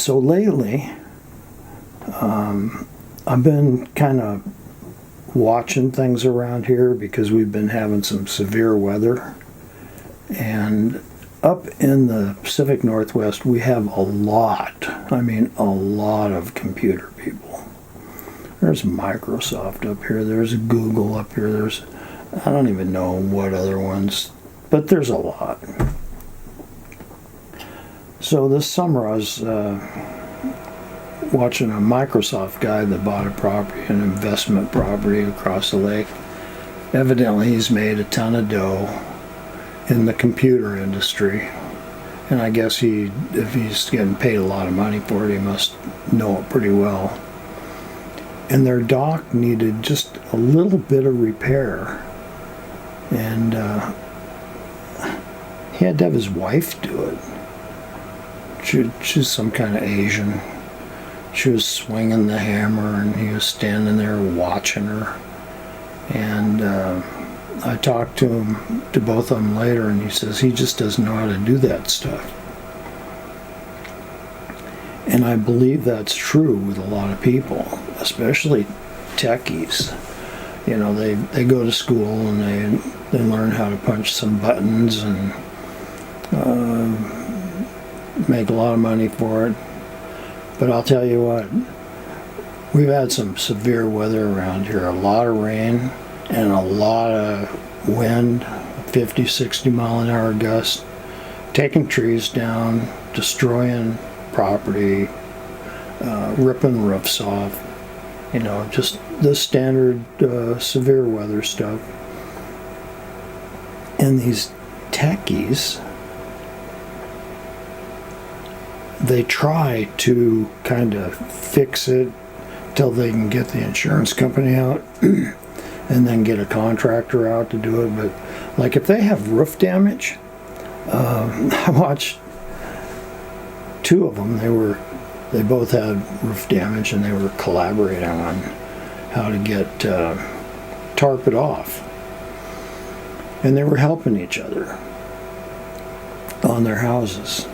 So lately, I've been kind of watching things around here because we've been having some severe weather. And up in the Pacific Northwest, we have a lot of computer people. There's Microsoft up here, there's Google up here, there's, I don't even know what other ones, but there's a lot. So this summer I was watching a Microsoft guy that bought a property, an investment property across the lake. Evidently he's made a ton of dough in the computer industry, and I guess if he's getting paid a lot of money for it, he must know it pretty well. And their dock needed just a little bit of repair, and he had to have his wife do it. She's some kind of Asian. She was swinging the hammer, and he was standing there watching her. And I talked to both of them later, and he says he just doesn't know how to do that stuff. And I believe that's true with a lot of people, especially techies. You know, they go to school and they learn how to punch some buttons and make a lot of money for it. But I'll tell you what, we've had some severe weather around here, a lot of rain and a lot of wind, 50, 60 mile an hour gusts, taking trees down, destroying property, ripping roofs off, you know, just the standard severe weather stuff. And these techies, they try to kind of fix it till they can get the insurance company out and then get a contractor out to do it. But like if they have roof damage, I watched two of them. They both had roof damage, and they were collaborating on how to get tarp it off. And they were helping each other on their houses.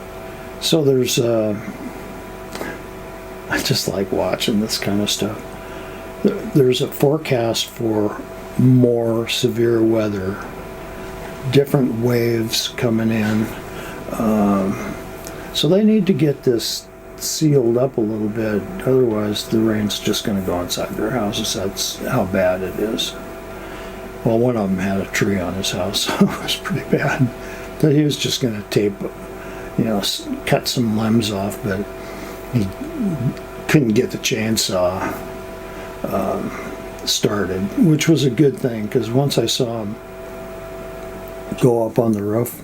So there's, I just like watching this kind of stuff. There's a forecast for more severe weather, different waves coming in. So they need to get this sealed up a little bit, otherwise the rain's just going to go inside their houses. That's how bad it is. Well, one of them had a tree on his house, so it was pretty bad. So he was just going to tape, cut some limbs off, but he couldn't get the chainsaw started, which was a good thing, because once I saw him go up on the roof,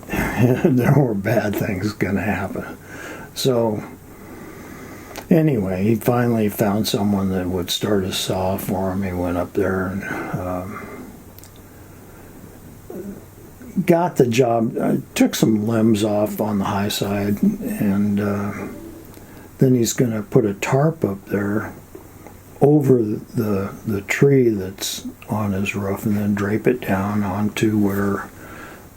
there were bad things going to happen. So anyway, he finally found someone that would start a saw for him. He went up there and got the job, took some limbs off on the high side, and then he's going to put a tarp up there over the tree that's on his roof, and then drape it down onto where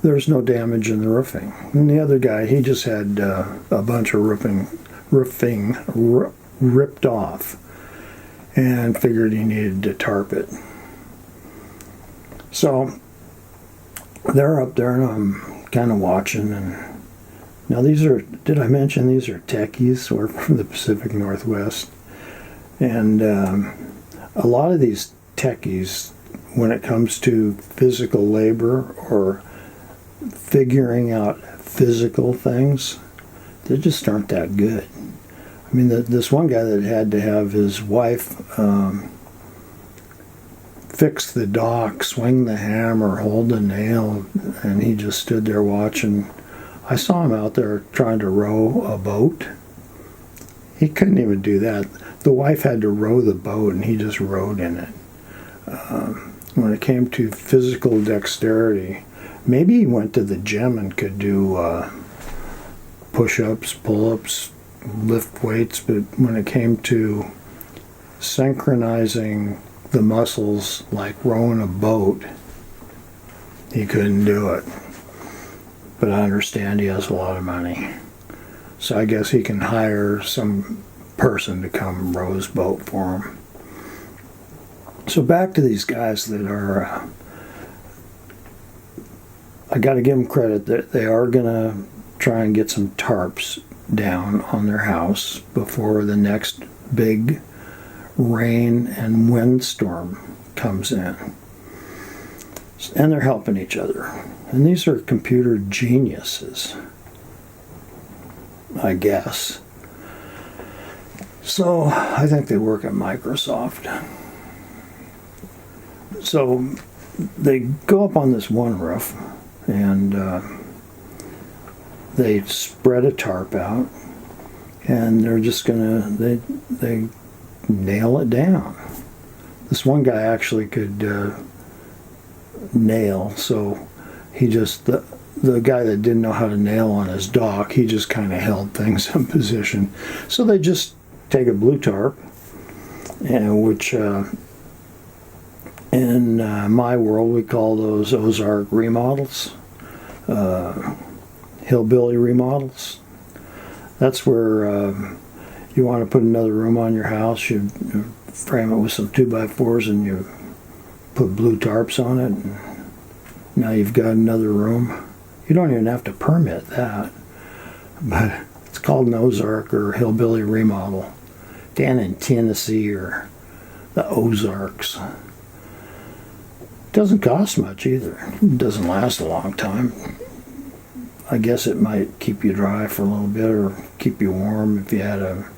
there's no damage in the roofing. And the other guy, he just had a bunch of roofing ripped off, and figured he needed to tarp it. So they're up there, and I'm kind of watching. And now did I mention these are techies? We're from the Pacific Northwest. And a lot of these techies, when it comes to physical labor or figuring out physical things, they just aren't that good. I mean, this one guy that had to have his wife fix the dock, swing the hammer, hold the nail, and he just stood there watching. I saw him out there trying to row a boat. He couldn't even do that. The wife had to row the boat, and he just rowed in it. When it came to physical dexterity, maybe he went to the gym and could do push-ups, pull-ups, lift weights, but when it came to synchronizing the muscles like rowing a boat, he couldn't do it. But I understand he has a lot of money. So I guess he can hire some person to come row his boat for him. So back to these guys that are, I got to give them credit that they are going to try and get some tarps down on their house before the next big rain and windstorm comes in. And they're helping each other. And these are computer geniuses, I guess. So I think they work at Microsoft. So they go up on this one roof and they spread a tarp out, and they're just gonna they nail it down. This one guy actually could nail, so he just the guy that didn't know how to nail on his dock, he just kind of held things in position. So they just take a blue tarp, and which in my world we call those Ozark remodels, Hillbilly Remodels. That's where you want to put another room on your house, you frame it with some 2x4s and you put blue tarps on it, and now you've got another room. You don't even have to permit that, but it's called an Ozark or Hillbilly Remodel. Down in Tennessee or the Ozarks. Doesn't cost much either. It doesn't last a long time. I guess it might keep you dry for a little bit or keep you warm if you had a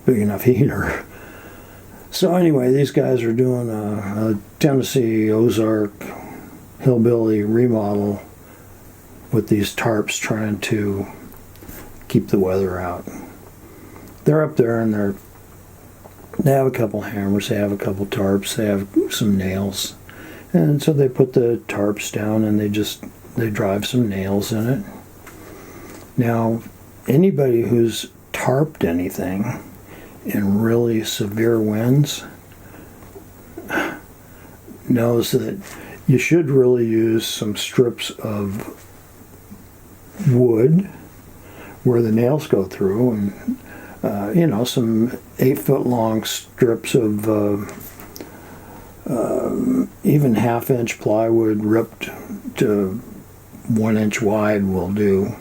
big enough heater. So anyway, these guys are doing a Tennessee Ozark Hillbilly Remodel with these tarps, trying to keep the weather out. They're up there and they have a couple hammers, they have a couple tarps, they have some nails. And so they put the tarps down and they drive some nails in it. Now, anybody who's tarped anything in really severe winds knows that you should really use some strips of wood where the nails go through, and some 8-foot long strips of even half-inch plywood ripped to 1 inch wide will do.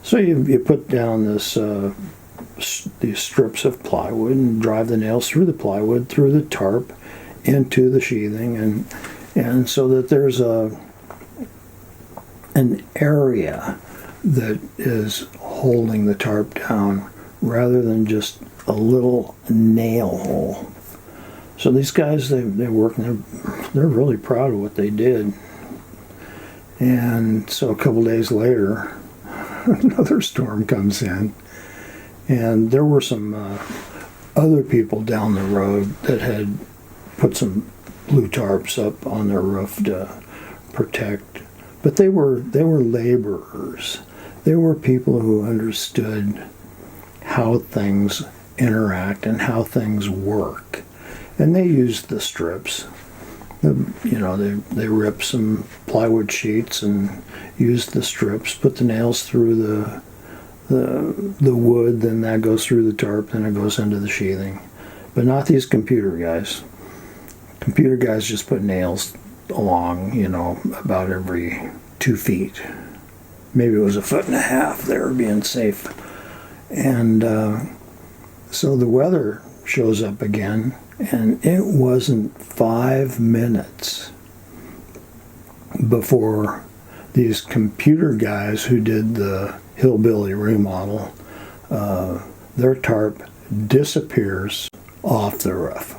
So you put down these strips of plywood and drive the nails through the plywood, through the tarp, into the sheathing, and so that there's an area that is holding the tarp down rather than just a little nail hole. So these guys, they work, and they're really proud of what they did. And so a couple days later, another storm comes in, and there were some other people down the road that had put some blue tarps up on their roof to protect. But they were laborers. They were people who understood how things interact and how things work. And they used the strips. They ripped some plywood sheets and used the strips, put the nails through the wood, then that goes through the tarp, then it goes into the sheathing. But not these computer guys. Computer guys just put nails along, about every 2 feet. Maybe it was 1.5 foot. They were being safe. And so the weather shows up again, and it wasn't 5 minutes before these computer guys who did the Hillbilly Remodel, their tarp disappears off the roof.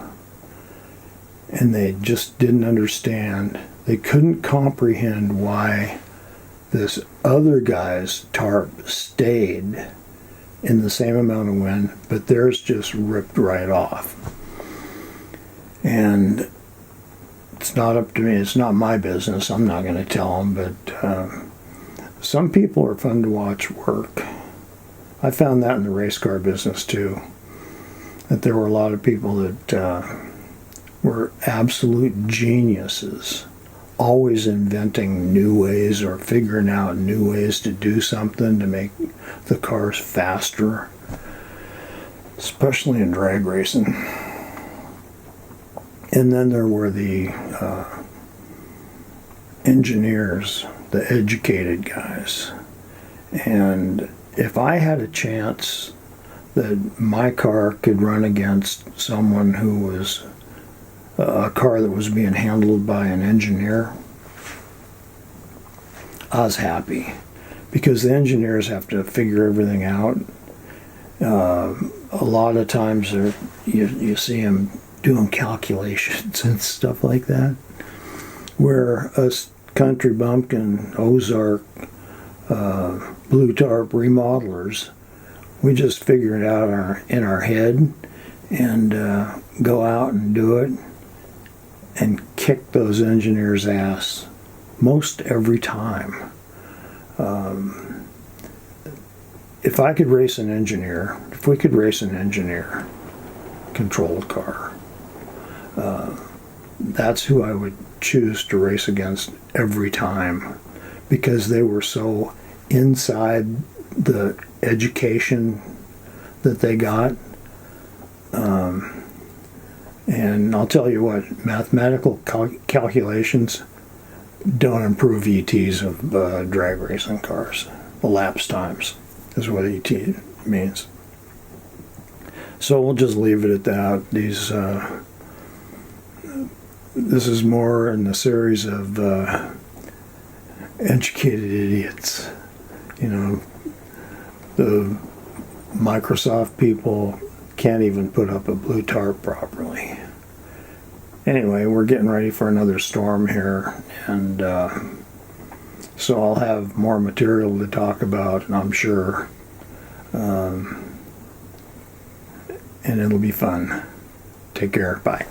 And they just didn't understand. They couldn't comprehend why this other guy's tarp stayed in the same amount of wind, but theirs just ripped right off. And it's not up to me. It's not my business. I'm not going to tell them, but some people are fun to watch work. I found that in the race car business too, that there were a lot of people that were absolute geniuses always inventing new ways or figuring out new ways to do something to make the cars faster, especially in drag racing. And then there were the engineers, the educated guys. And if I had a chance that my car could run against someone who was a car that was being handled by an engineer, I was happy, because the engineers have to figure everything out. A lot of times you see them doing calculations and stuff like that, where us country bumpkin, Ozark, blue tarp remodelers, we just figure it out in our head and go out and do it and kick those engineers' ass most every time. If we could race an engineer controlled car, that's who I would choose to race against every time, because they were so inside the education that they got. And I'll tell you what, mathematical calculations don't improve ETs of drag racing cars. Elapsed times is what ET means. So we'll just leave it at that. This is more in the series of educated idiots. You know, the Microsoft people can't even put up a blue tarp properly. Anyway, we're getting ready for another storm here, and so I'll have more material to talk about, I'm sure, and it'll be fun. Take care. Bye.